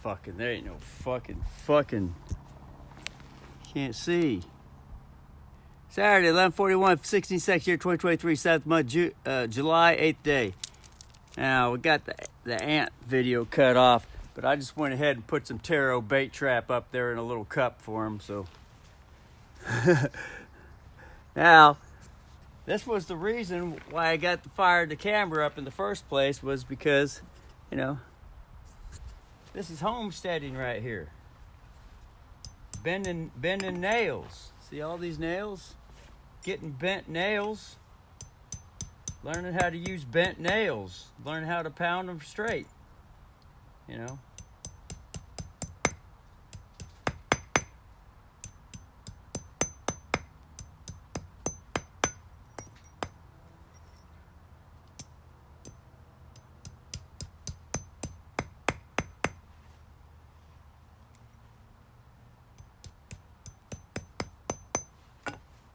Fucking, there ain't no fucking. Can't see. Saturday, 11/41, 16th section year, 2023, 7th month, July 8th day. Now, we got the ant video cut off, but I just went ahead and put some taro bait trap up there in a little cup for him, so. Now, this was the reason why I fired the camera up in the first place, was because, you know, this is homesteading right here. Bending nails. See all these nails? Getting bent nails. Learning how to use bent nails. Learning how to pound them straight. You know?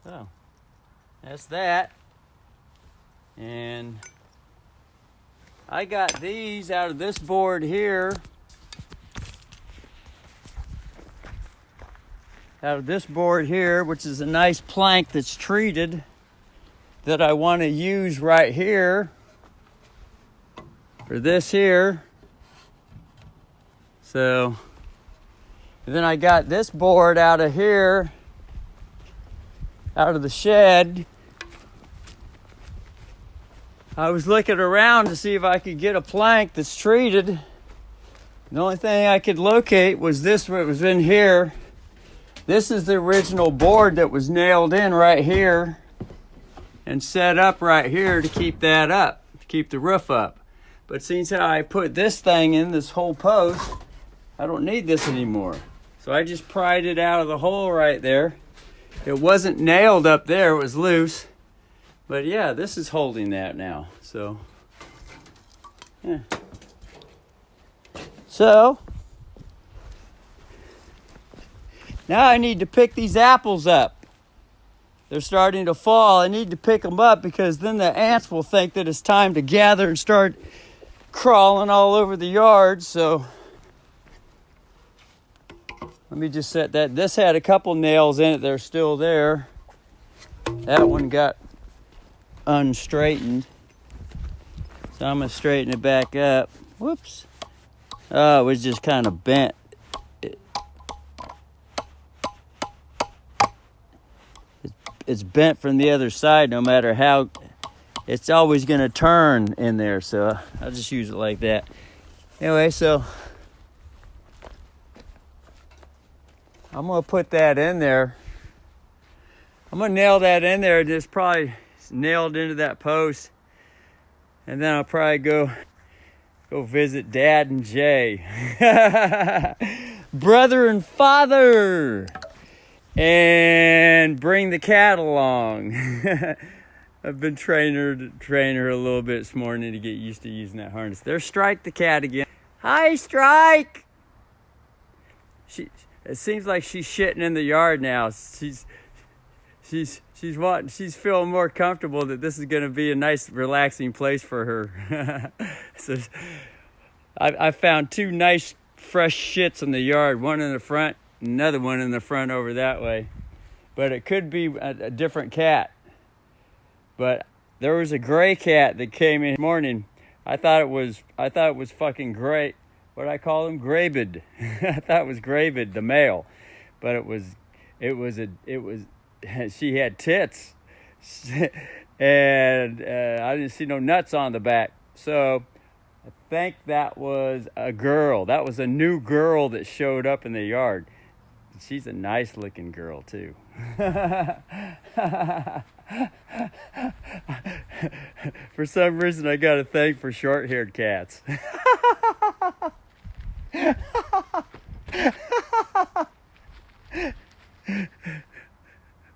So, that's that. And I got these out of this board here. Which is a nice plank that's treated, that I want to use right here for this here. So, and then I got this board out of here, out of the shed. I was looking around to see if I could get a plank that's treated. The only thing I could locate was this, what was in here. This is the original board that was nailed in right here and set up right here to keep that up, to keep the roof up. But since how I put this thing in, this whole post, I don't need this anymore. So I just pried it out of the hole right there. It wasn't nailed up there, it was loose. But yeah, this is holding that now. So, yeah. So, now I need to pick these apples up. They're starting to fall. I need to pick them up because then the ants will think that it's time to gather and start crawling all over the yard. So, let me just set that. This had a couple nails in it. They're still there. That one got unstraightened. So I'm going to straighten it back up. Whoops. Oh, it was just kind of bent. It's bent from the other side no matter how. It's always going to turn in there. So I'll just use it like that. Anyway, so I'm going to put that in there. I'm going to nail that in there. Just probably nailed into that post. And then I'll probably go visit Dad and Jay. Brother and father. And bring the cat along. I've been training her a little bit this morning to get used to using that harness. There's Strike the cat again. Hi, Strike! It seems like she's shitting in the yard now. She's feeling more comfortable that this is going to be a nice, relaxing place for her. So I found two nice, fresh shits in the yard. One in the front, another one in the front over that way. But it could be a different cat. But there was a gray cat that came in this morning. I thought it was fucking gray. What I call him? Gravid. I thought it was Gravid, the male. But it was she had tits. And I didn't see no nuts on the back. So I think that was a girl. That was a new girl that showed up in the yard. She's a nice looking girl too. For some reason I got a thing for short-haired cats.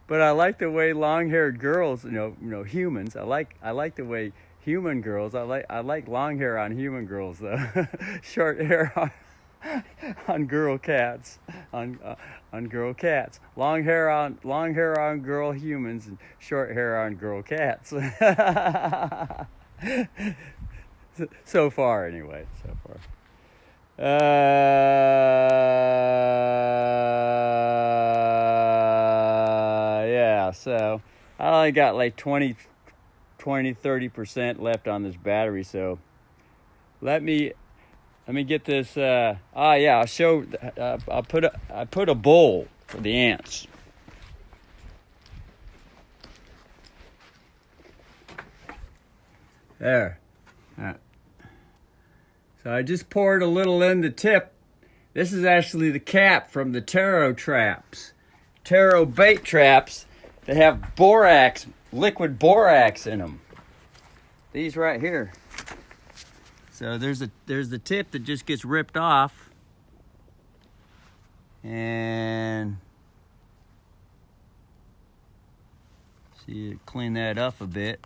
But I like the way long-haired girls, humans. I like the way human girls. I like long hair on human girls though. Short hair on girl cats. On girl cats. Long hair on girl humans, and short hair on girl cats. So far, anyway. So far. Yeah, so I only got like 30% left on this battery, so let me get this. I'll show. I put a bowl for the ants. There. So I just poured a little in the tip. This is actually the cap from the taro traps. Taro bait traps that have borax, liquid borax in them. These right here. So there's the tip that just gets ripped off. And see, clean that up a bit.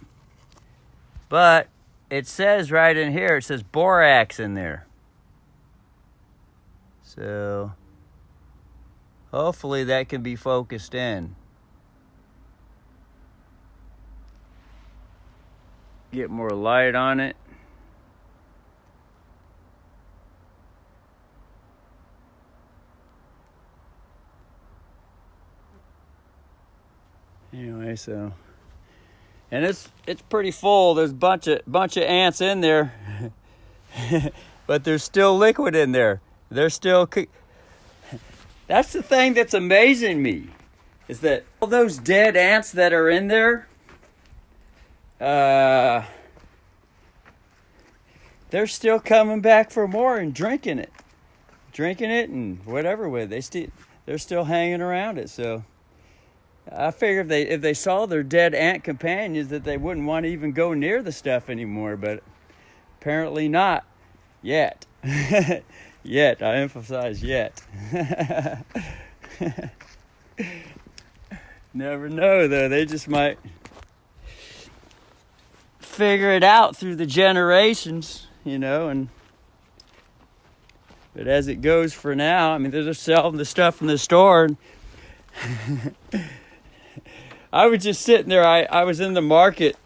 But it says right in here, it says borax in there. So hopefully that can be focused in. Get more light on it. Anyway, so, and it's pretty full. There's a bunch of ants in there, but there's still liquid in there. There's still. That's the thing that's amazing me, is that all those dead ants that are in there, they're still coming back for more and drinking it, and whatever with it. They're still hanging around it. So I figure if they saw their dead ant companions, that they wouldn't want to even go near the stuff anymore. But apparently not yet. Yet, I emphasize yet. Never know, though. They just might figure it out through the generations, but as it goes for now, I mean, they're just selling the stuff from the store. I was just sitting there. I was in the market.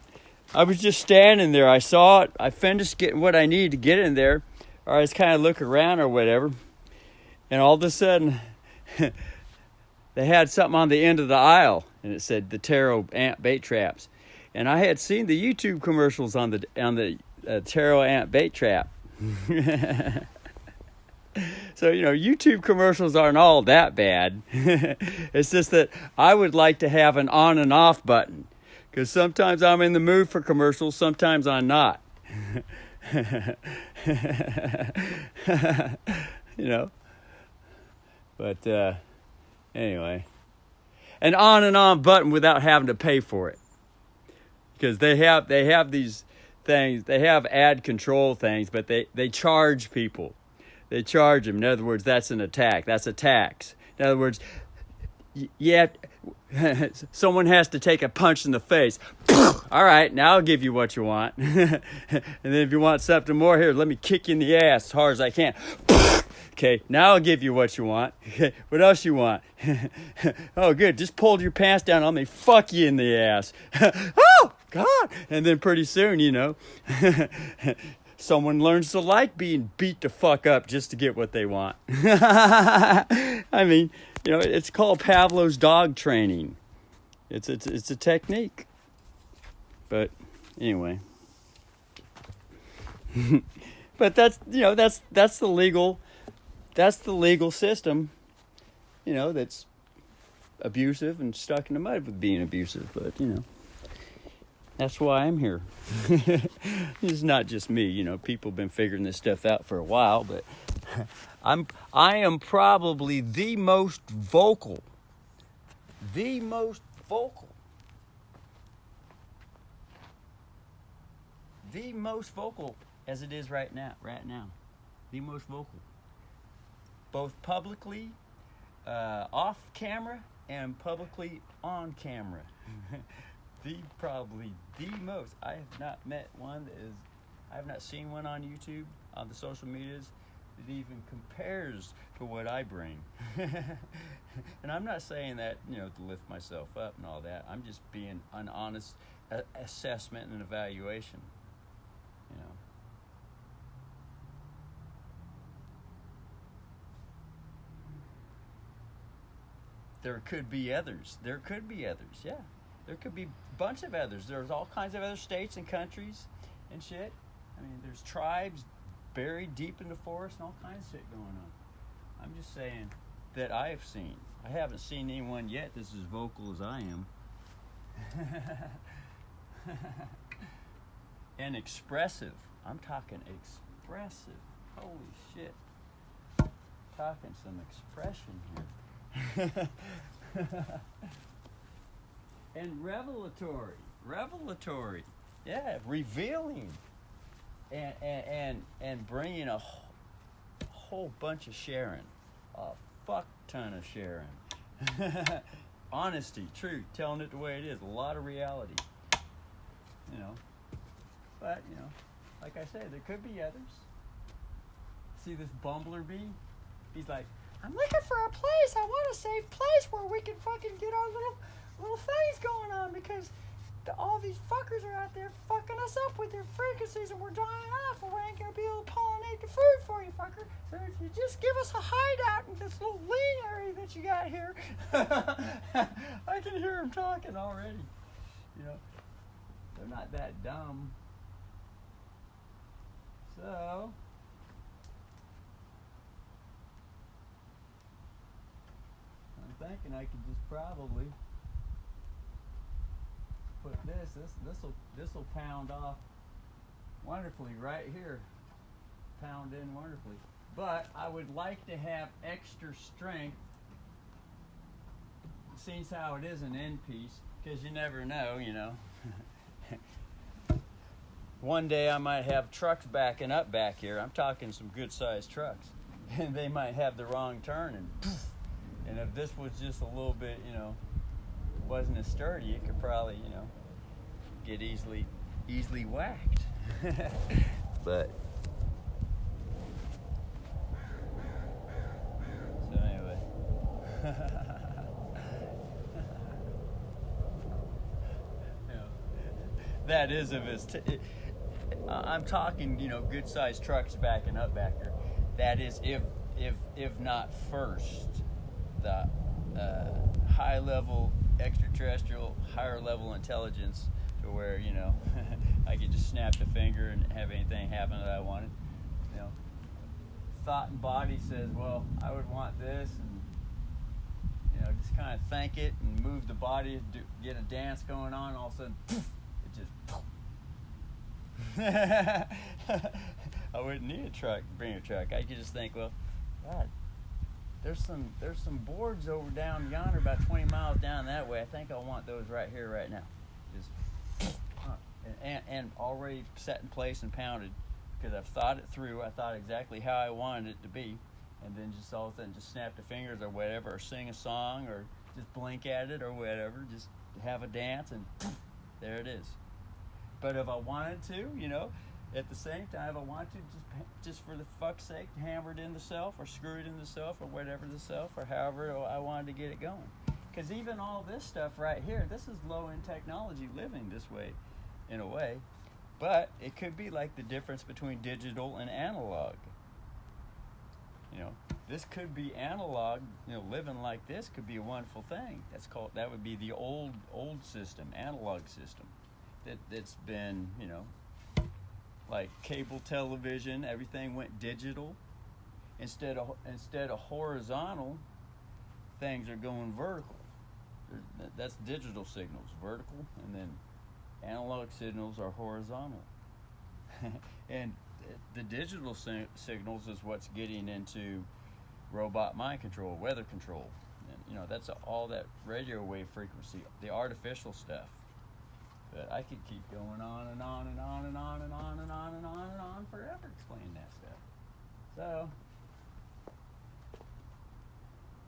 I was just standing there. I saw it. I finished getting what I needed to get in there. Or I was kind of looking around or whatever. And all of a sudden, they had something on the end of the aisle. And it said the taro ant bait traps. And I had seen the YouTube commercials on the taro ant bait trap. So, YouTube commercials aren't all that bad. It's just that I would like to have an on and off button. Because sometimes I'm in the mood for commercials, sometimes I'm not. But anyway, an on and on button without having to pay for it, because they have these things, they have ad control things, but they charge people. They charge them. In other words, that's an attack. That's a tax. In other words, someone has to take a punch in the face. All right, now I'll give you what you want. And then if you want something more, here, let me kick you in the ass as hard as I can. Okay, now I'll give you what you want. Okay, what else you want? Oh, good, just pulled your pants down on me. Fuck you in the ass. Oh, God. And then pretty soon, someone learns to like being beat the fuck up just to get what they want. I mean, it's called Pavlov's dog training. It's a technique. But anyway. But that's the legal system, that's abusive and stuck in the mud with being abusive. But that's why I'm here. It's not just me, people have been figuring this stuff out for a while, but I am probably the most vocal as it is right now, the most vocal, both publicly, off camera, and publicly on camera. Probably the most. I have not met one I have not seen one on YouTube, on the social medias, that even compares to what I bring. And I'm not saying that, to lift myself up and all that. I'm just being an honest assessment and evaluation, there could be others. There could be others, yeah. There could be a bunch of others. There's all kinds of other states and countries and shit. I mean, there's tribes buried deep in the forest and all kinds of shit going on. I'm just saying that I've seen. I haven't seen anyone yet that's as vocal as I am. And expressive. I'm talking expressive. Holy shit. Talking some expression here. And revelatory. Yeah, revealing. And bringing a whole bunch of sharing. A fuck ton of sharing. Honesty, truth, telling it the way it is. A lot of reality. You know. But, you know, like I said, there could be others. See this bumbler bee? He's like, I'm looking for a place. I want a safe place where we can fucking get our little things going on, because all these fuckers are out there fucking us up with their frequencies and we're dying off, and we ain't gonna be able to pollinate the food for you, fucker. So if you just give us a hideout in this little lean area that you got here. I can hear him talking already. You know, they're not that dumb. So I'm thinking I could just probably put this'll pound off wonderfully right here. Pound in wonderfully. But I would like to have extra strength, seeing how it is an end piece, because you never know, you know. One day I might have trucks backing up back here. I'm talking some good sized trucks. And they might have the wrong turn, and poof. And if this was just a little bit, you know, wasn't as sturdy, it could probably, you know, get easily whacked. But so anyway. You know, that is if it's I'm talking, you know, good sized trucks backing up back here. That is if not first, the high level extraterrestrial, higher level intelligence, to where, you know, I could just snap the finger and have anything happen that I wanted. You know, thought and body says, well, I would want this, and, you know, just kind of think it and move the body, get a dance going on, and all of a sudden, poof, it just poof. I wouldn't need a truck, bring a truck. I could just think, well, God, there's some boards over down yonder, about 20 miles down that way. I think I want those right here, right now. Just and already set in place and pounded, because I've thought it through. I thought exactly how I wanted it to be, and then just all of a sudden just snap the fingers or whatever, or sing a song, or just blink at it or whatever. Just have a dance, and there it is. But if I wanted to, you know, at the same time, if I wanted to, just for the fuck's sake, hammer it in the self, or screw it in the self, or whatever the self, or however I wanted to get it going. Because even all this stuff right here, this is low-end technology living this way, in a way. But it could be like the difference between digital and analog. You know, this could be analog. You know, living like this could be a wonderful thing. That would be the old system, analog system. That's been, you know, like cable television, everything went digital. Instead of horizontal, things are going vertical. That's digital signals, vertical, and then analog signals are horizontal. And the digital signals is what's getting into robot mind control, weather control. And, you know, that's all that radio wave frequency, the artificial stuff. But I could keep going on and on and on and on and on and on and on and on forever explaining that stuff.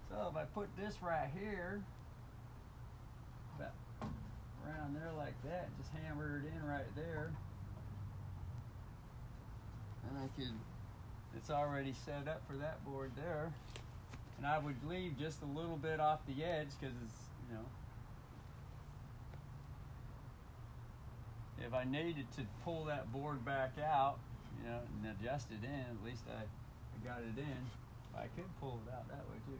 So if I put this right here, about around there like that, just hammer it in right there, and it's already set up for that board there. And I would leave just a little bit off the edge, because it's, you know, if I needed to pull that board back out, you know, and adjust it in, at least I got it in. I could pull it out that way too.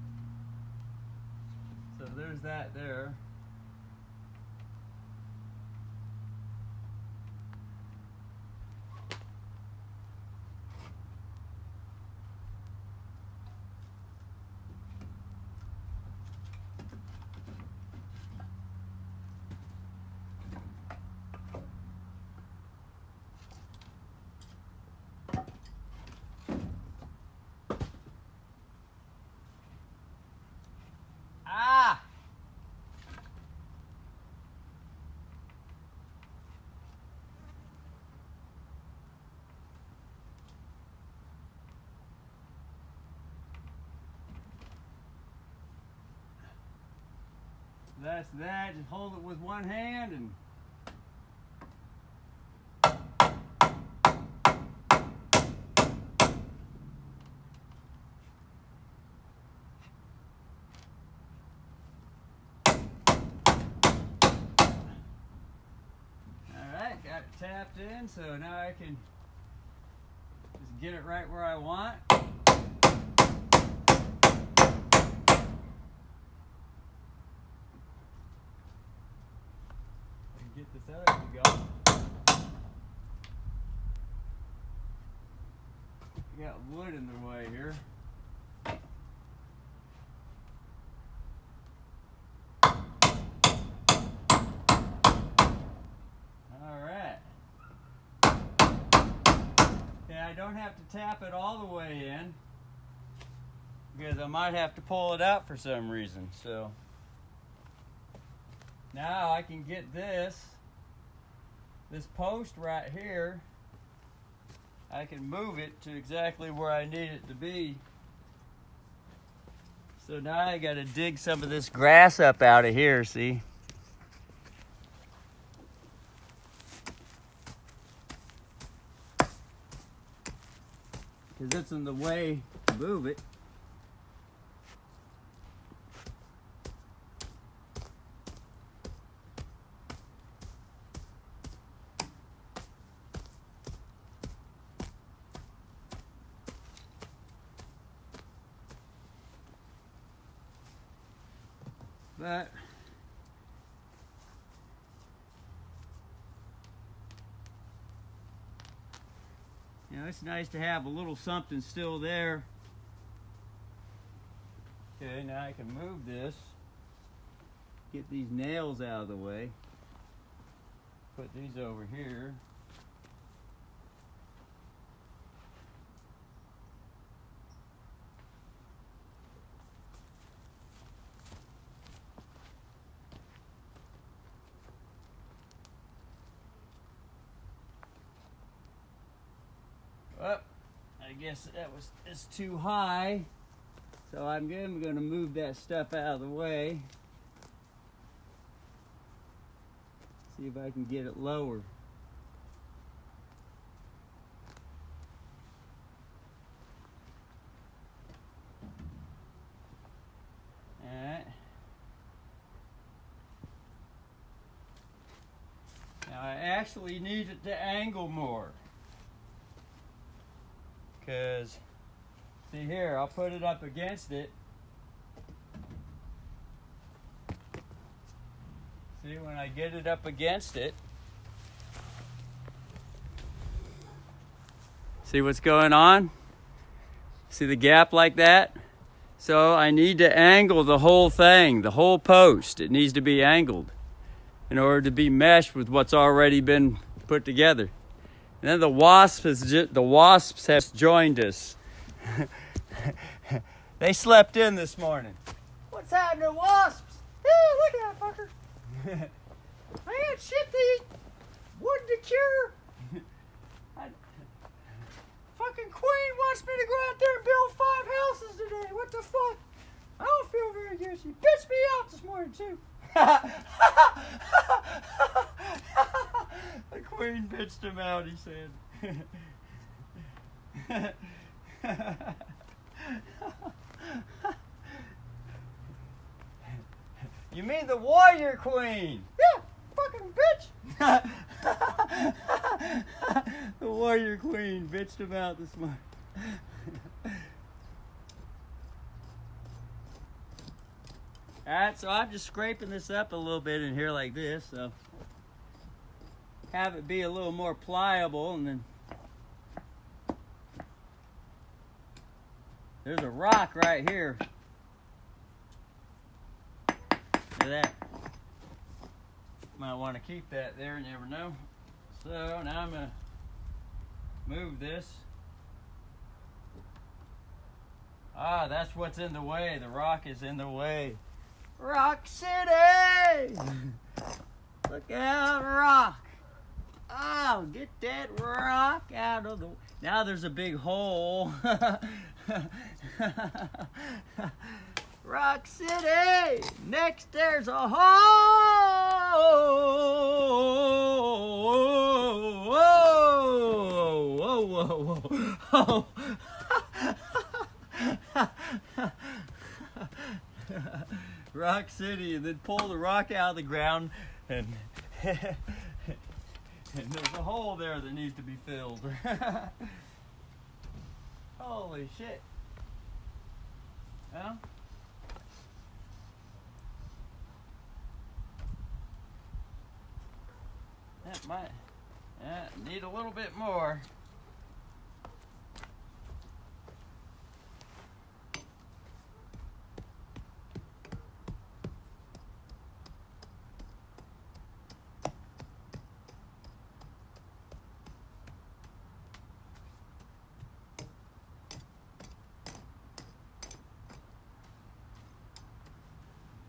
That's that. Just hold it with one hand and alright, got it tapped in, so now I can just get it right where I want. Get this other to go. I got wood in the way here. Alright. Okay, I don't have to tap it all the way in because I might have to pull it out for some reason. So now I can get this post right here. I can move it to exactly where I need it to be. So now I got to dig some of this grass up out of here, see? Because it's in the way to move it. But you know, it's nice to have a little something still there. Okay, now I can move this, get these nails out of the way, put these over here. Well, I guess it's too high, so I'm going to move that stuff out of the way. See if I can get it lower. Alright. Now I actually need it to angle more. Because, see here, I'll put it up against it. See, when I get it up against it, see what's going on? See the gap like that? So I need to angle the whole thing, the whole post. It needs to be angled in order to be meshed with what's already been put together. And then the wasps have joined us. They slept in this morning. What's happening, wasps? Hey, look at that fucker. I got shit to eat. Wood to cure. Fucking Queen wants me to go out there and build 5 houses today. What the fuck? I don't feel very good. She bitched me out this morning too. The Queen bitched him out, he said. You mean the Warrior Queen? Yeah, fucking bitch. The Warrior Queen bitched him out this morning. Alright, so I'm just scraping this up a little bit in here like this, so have it be a little more pliable, and then there's a rock right here. Look at that. Might want to keep that there, you never know. So now I'm going to move this. Ah, that's what's in the way. The rock is in the way. Rock City! Look out, rock! Oh, get that rock out of the... Now there's a big hole. Rock City! Next there's a hole! Whoa! Whoa! Whoa! Whoa! Rock City, and then pull the rock out of the ground, and and there's a hole there that needs to be filled. Holy shit! Well, that might need a little bit more.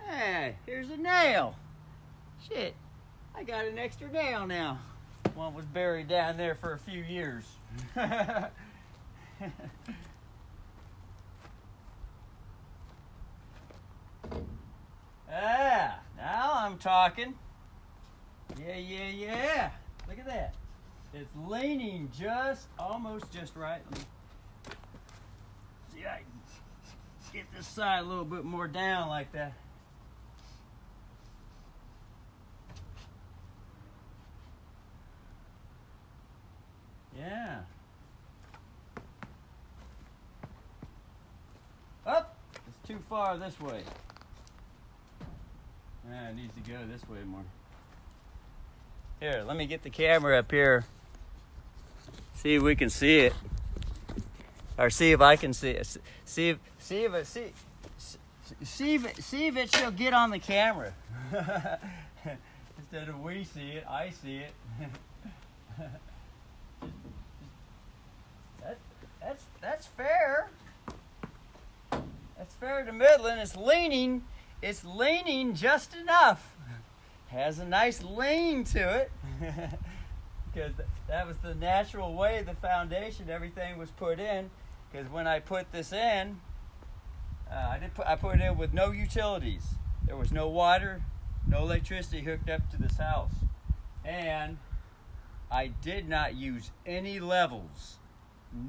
Hey, here's a nail. Shit, I got an extra nail now. One was buried down there for a few years. Ah, now I'm talking. Yeah. Look at that. It's leaning almost just right. Let me see, I can get this side a little bit more down like that. Yeah. Up! It's too far this way. It needs to go this way more. Here, let me get the camera up here. See if we can see it. Or see if I can see it. See if it shall get on the camera. Instead of we see it, I see it. That's fair. That's fair to middling. It's leaning just enough. Has a nice lean to it. Because that was the natural way the foundation, everything was put in. Because when I put this in, I put it in with no utilities. There was no water, no electricity hooked up to this house. And I did not use any levels.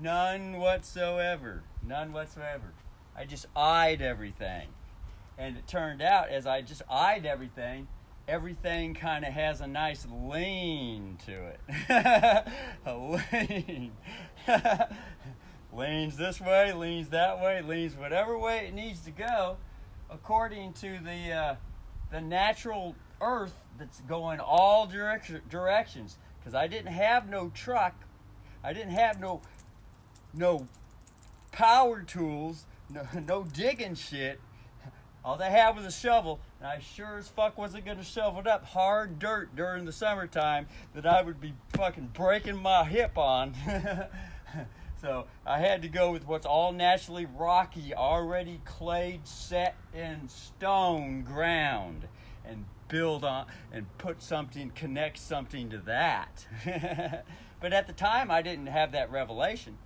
None whatsoever. I just eyed everything. And it turned out, as I just eyed everything kind of has a nice lean to it. A lean. Leans this way, leans that way, leans whatever way it needs to go according to the natural earth that's going all directions. Because I didn't have no truck. I didn't have no power tools, no digging shit. All they had was a shovel, and I sure as fuck wasn't going to shovel it up hard dirt during the summertime that I would be fucking breaking my hip on. So I had to go with what's all naturally rocky, already clayed, set in stone ground, and build on and connect something to that. But at the time, I didn't have that revelation.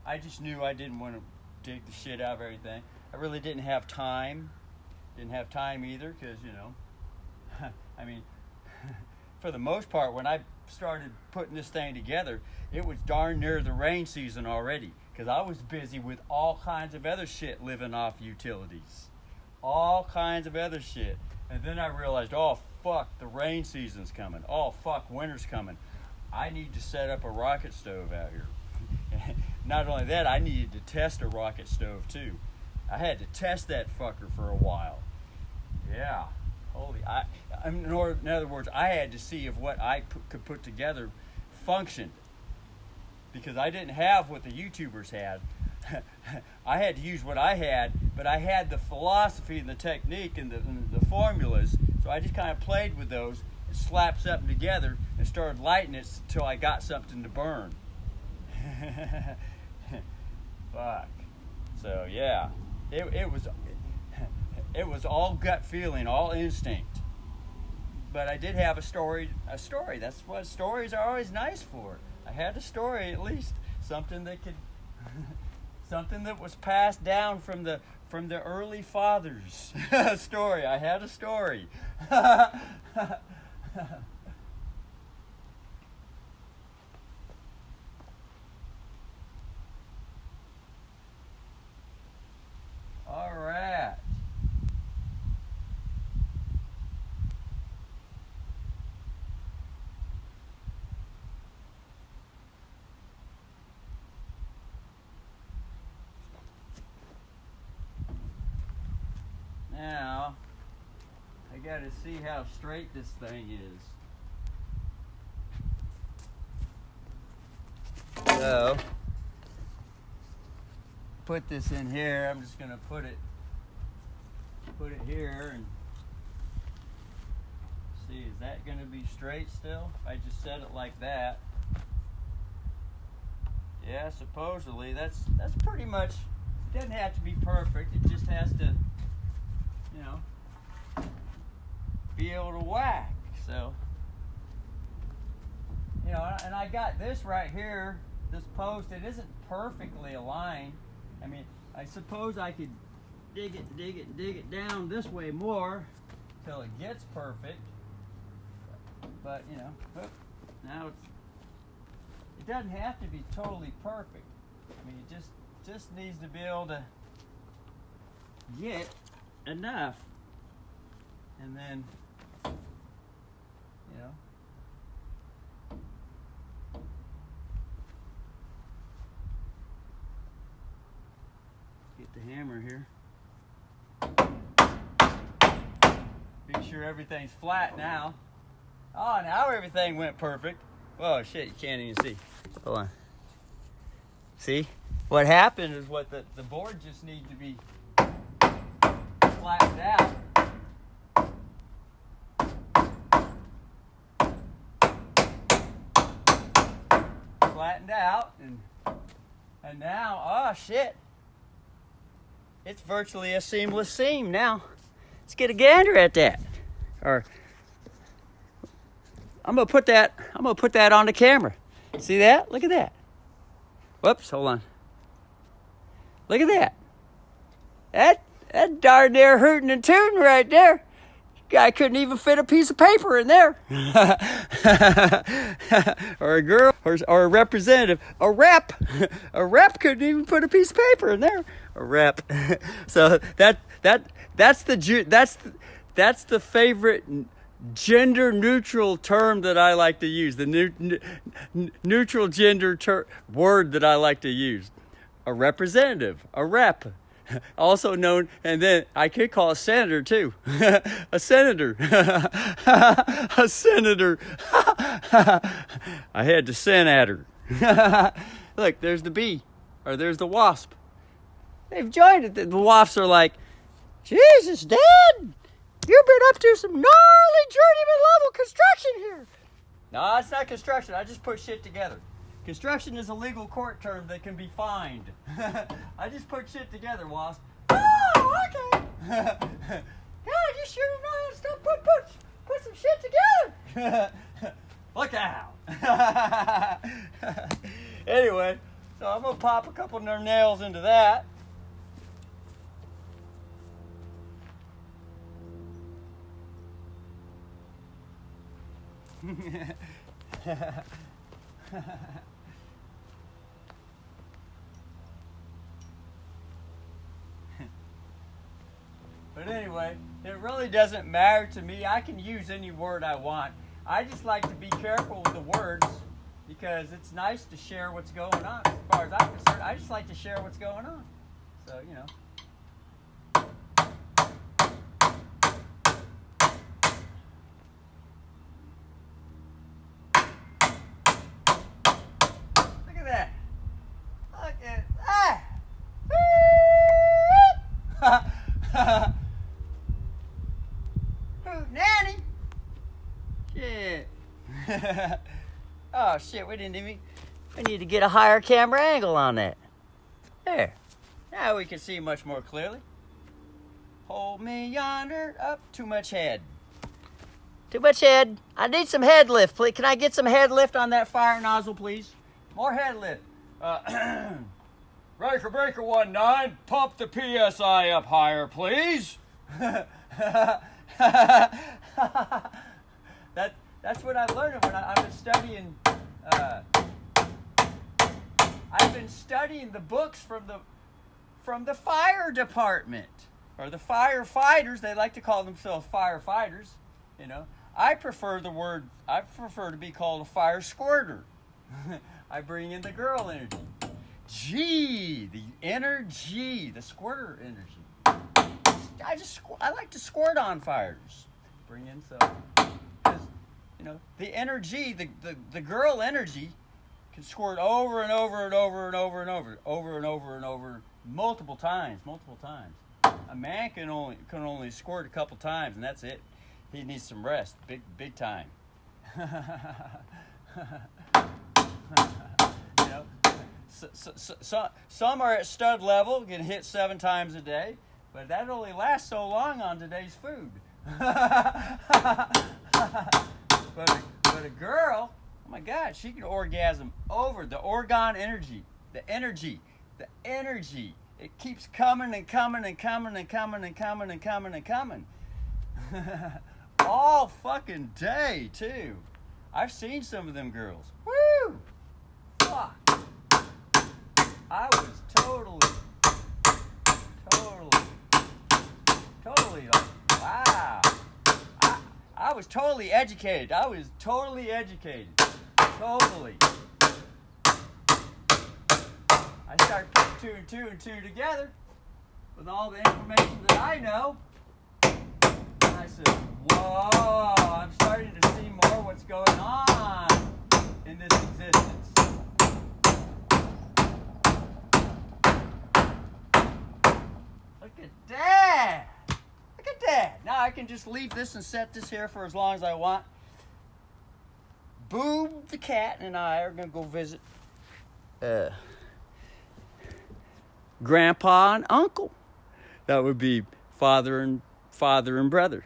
I just knew I didn't want to dig the shit out of everything. I really didn't have time. Didn't have time either because, I mean, for the most part, when I started putting this thing together, it was darn near the rain season already because I was busy with all kinds of other shit living off utilities. All kinds of other shit. And then I realized, oh, fuck, the rain season's coming. Oh, fuck, winter's coming. I need to set up a rocket stove out here. Not only that, I needed to test a rocket stove too. I had to test that fucker for a while. Yeah. In other words, I had to see if what I could put together functioned. Because I didn't have what the YouTubers had. I had to use what I had, but I had the philosophy and the technique and the formulas. So I just kind of played with those and slapped something together and started lighting it until I got something to burn. Fuck. So yeah, it was all gut feeling, all instinct. But I did have a story. That's what stories are always nice for. I had a story, at least something that could Something that was passed down from the early fathers. Story. I had a story. All right. Now, I got to see how straight this thing is. So, put this in here. I'm just going to put it here and see, is that going to be straight still? If I just set it like that. Yeah, supposedly that's pretty much, it doesn't have to be perfect. It just has to, you know, be able to whack. So, you know, and I got this right here, this post. It isn't perfectly aligned. I mean, I suppose I could dig it down this way more till it gets perfect. But you know, now it doesn't have to be totally perfect. I mean, it just needs to be able to get enough, and then, you know, get the hammer here. Make sure everything's flat now. Oh, now everything went perfect. Oh shit, you can't even see. Hold on. See? What happened is what the board just needs to be flattened out. Flattened out, and now, oh shit, it's virtually a seamless seam now. Let's get a gander at that. Or I'm gonna put that on the camera. See that? Look at that. Whoops, hold on. Look at that. That darn near hootin' and tootin' right there. Guy couldn't even fit a piece of paper in there. Or a girl, or a representative, a rep. A rep couldn't even put a piece of paper in there. A rep. So that's the favorite gender neutral term that I like to use. The neutral gender word that I like to use. A representative, a rep. Also known, and then I could call a senator too. A senator. A senator. I had to sin at her. Look, there's the bee, or there's the wasp. They've joined it. The wasps are like, Jesus, Dad, you've been up to some gnarly journeyman level construction here. No, it's not construction. I just put shit together. Construction is a legal court term that can be fined. I just put shit together, Wasp. Oh, okay. God, you sure know how to stop put some shit together. Look out. Anyway, so I'm gonna pop a couple of nails into that. But anyway, it really doesn't matter to me. I can use any word I want. I just like to be careful with the words because it's nice to share what's going on. As far as I'm concerned, I just like to share what's going on. So, you know. Look at that. Look at that. Nanny! Shit. Oh shit, we need to get a higher camera angle on that. There. Now we can see much more clearly. Hold me yonder. Up, too much head. Too much head. I need some head lift, please. Can I get some head lift on that fire nozzle, please? More head lift. Breaker, breaker 19, pump the PSI up higher, please. That's what I learned when I was studying. I've been studying the books from the fire department, or the firefighters. They like to call themselves firefighters. You know, I prefer to be called a fire squirter. I bring in the girl energy. G, the energy, the squirter energy. I like to squirt on fires. Bring in some, because, you know, the energy, the girl energy can squirt over and over and over and over and over multiple times. A man can only squirt a couple times, and that's it. He needs some rest, big time. You know, so some are at stud level, can hit 7 times a day, but that only lasts so long on today's food. But a girl, oh my God, she can orgasm over the orgone energy, the energy. It keeps coming and coming and coming and coming and coming and coming and coming. All fucking day, too. I've seen some of them girls. Woo! Fuck. I was totally like, wow. I was totally educated. Totally. I started putting 2 and 2 together with all the information that I know. And I said, whoa, I'm starting to see more what's going on in this existence. Look at that. Now I can just leave this and set this here for as long as I want. Boob the cat and I are going to go visit Grandpa and Uncle. That would be father and brother.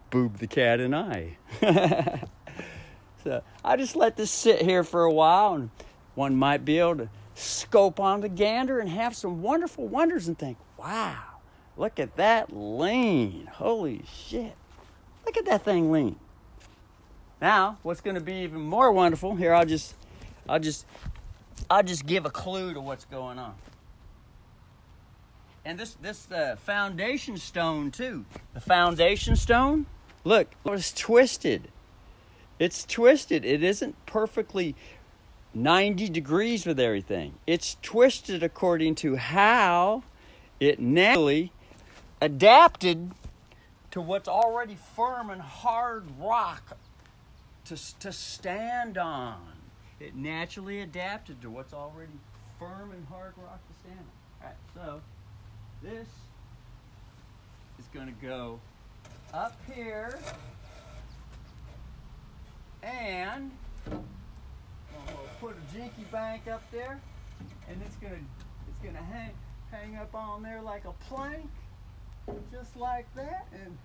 Boob the cat and I. So I just let this sit here for a while, and one might be able to scope on the gander and have some wonderful wonders and think, wow, look at that lean. Holy shit. Look at that thing lean. Now, what's going to be even more wonderful, here I'll just give a clue to what's going on. And this foundation stone too. The foundation stone, look, it's twisted. It's twisted. It isn't perfectly 90 degrees with everything. It's twisted according to how it naturally adapted to what's already firm and hard rock to stand on. It naturally adapted to what's already firm and hard rock to stand on. All right, so this is going to go up here, and we'll put a jinky bank up there, and it's gonna hang up on there like a plank, just like that, and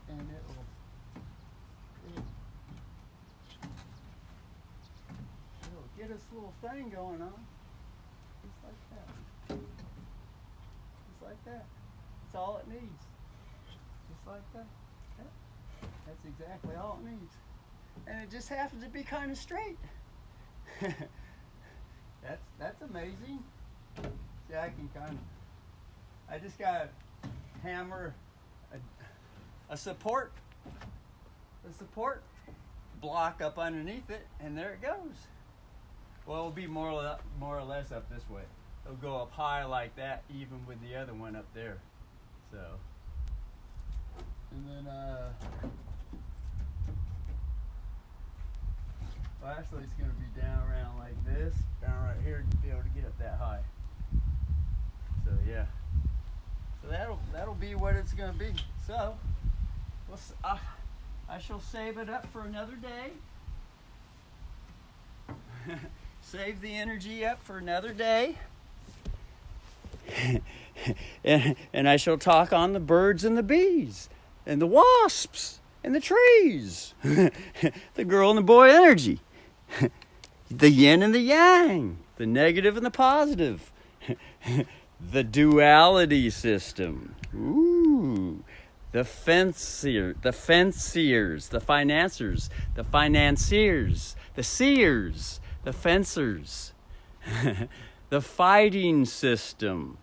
it'll get this little thing going on, just like that. Just like that. That's all it needs. Just like that. Yep. That's exactly all it needs. And it just happens to be kind of straight. That's amazing. See, I just got to hammer a support block up underneath it, and there it goes. Well, it'll be more or less up this way. It'll go up high like that, even with the other one up there. So, and then well, actually, it's going to be down around like this, down right here to be able to get up that high. So yeah, so that'll be what it's going to be. So, I shall save it up for another day. Save the energy up for another day. and I shall talk on the birds and the bees and the wasps and the trees. The girl and the boy energy. The yin and the yang, the negative and the positive, the duality system. Ooh, the fanciers, the financiers, the financiers, the seers, the fencers, the fighting system,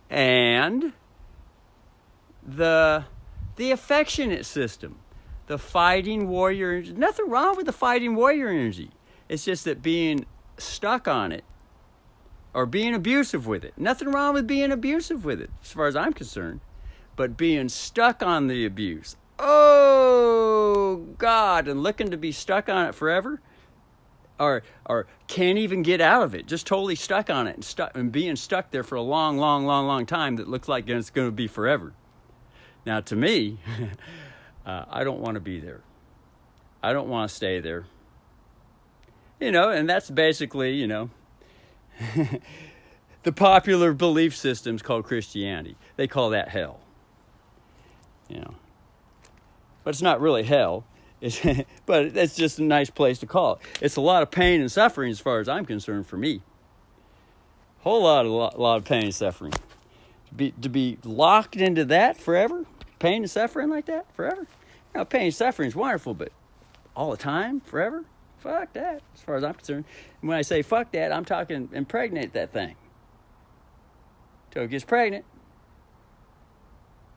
and the affectionate system. The fighting warrior energy. Nothing wrong with the fighting warrior energy. It's just that being stuck on it or being abusive with it. Nothing wrong with being abusive with it, as far as I'm concerned. But being stuck on the abuse. Oh, God. And looking to be stuck on it forever. Or can't even get out of it. Just totally stuck on it and being stuck there for a long time that looks like it's going to be forever. Now, to me... I don't want to be there. I don't want to stay there. And that's basically, the popular belief systems called Christianity. They call that hell. But it's not really hell. But it's just a nice place to call it. It's a lot of pain and suffering as far as I'm concerned for me. Whole lot of pain and suffering. To be locked into that forever? Pain and suffering like that forever? Pain and suffering is wonderful, but all the time, forever? Fuck that, as far as I'm concerned. And when I say fuck that, I'm talking impregnate that thing. Till it gets pregnant,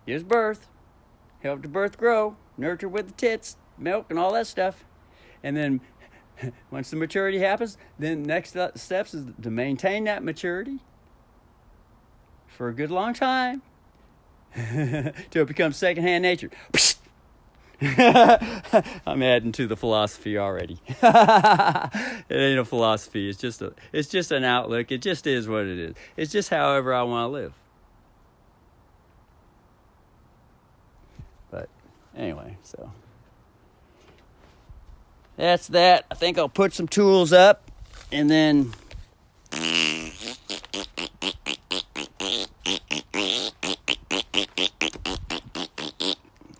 gives birth, help the birth grow, nurture with the tits, milk, and all that stuff. And then once the maturity happens, then next steps is to maintain that maturity for a good long time. Till it becomes secondhand nature. I'm adding to the philosophy already. It ain't a philosophy. It's just an outlook. It just is what it is. It's just however I want to live. But anyway, so that's that. I think I'll put some tools up and then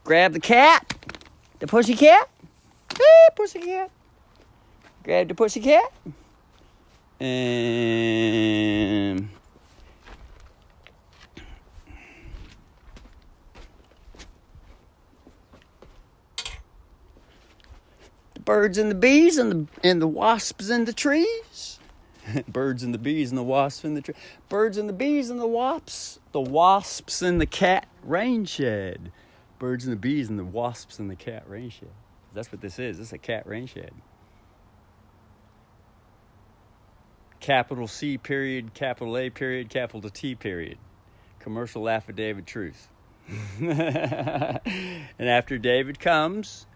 grab the cat, the pussycat. Hey, pussycat. Grab the pussycat. And the birds and the bees and the wasps in the trees. Birds and the bees and the wasps in the tree. Birds and the bees and the wasps in the cat Rainshed. Birds and the bees and the wasps in the cat Rainshed. That's what this is. This is a cat Rainshed. Capital C period, capital A period, capital T period. Commercial affidavit truth. And after David comes,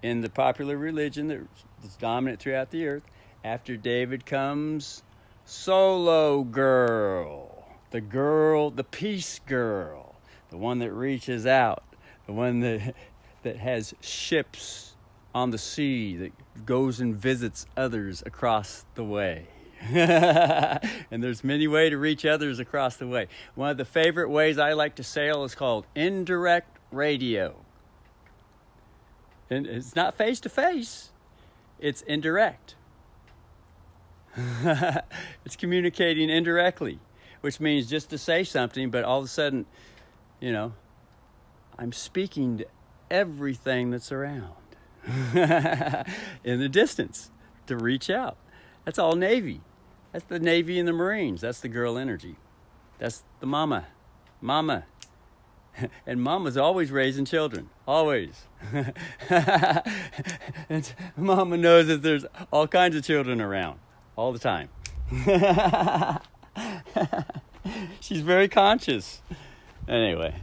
in the popular religion that's dominant throughout the earth, after David comes Solo Girl. The peace girl. The one that reaches out. The one that has ships on the sea, that goes and visits others across the way. And there's many ways to reach others across the way. One of the favorite ways I like to sail is called indirect radio. And it's not face-to-face. It's indirect. It's communicating indirectly, which means just to say something, but all of a sudden, I'm speaking to everything that's around in the distance to reach out. That's all Navy. That's the Navy and the Marines. That's the girl energy. That's the mama. And mama's always raising children. Always. And mama knows that there's all kinds of children around. All the time. She's very conscious. Anyway.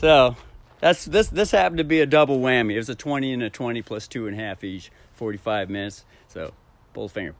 So, this happened to be a double whammy. It was a 20 and a 20 plus 2.5 each, 45 minutes. So, pull the finger.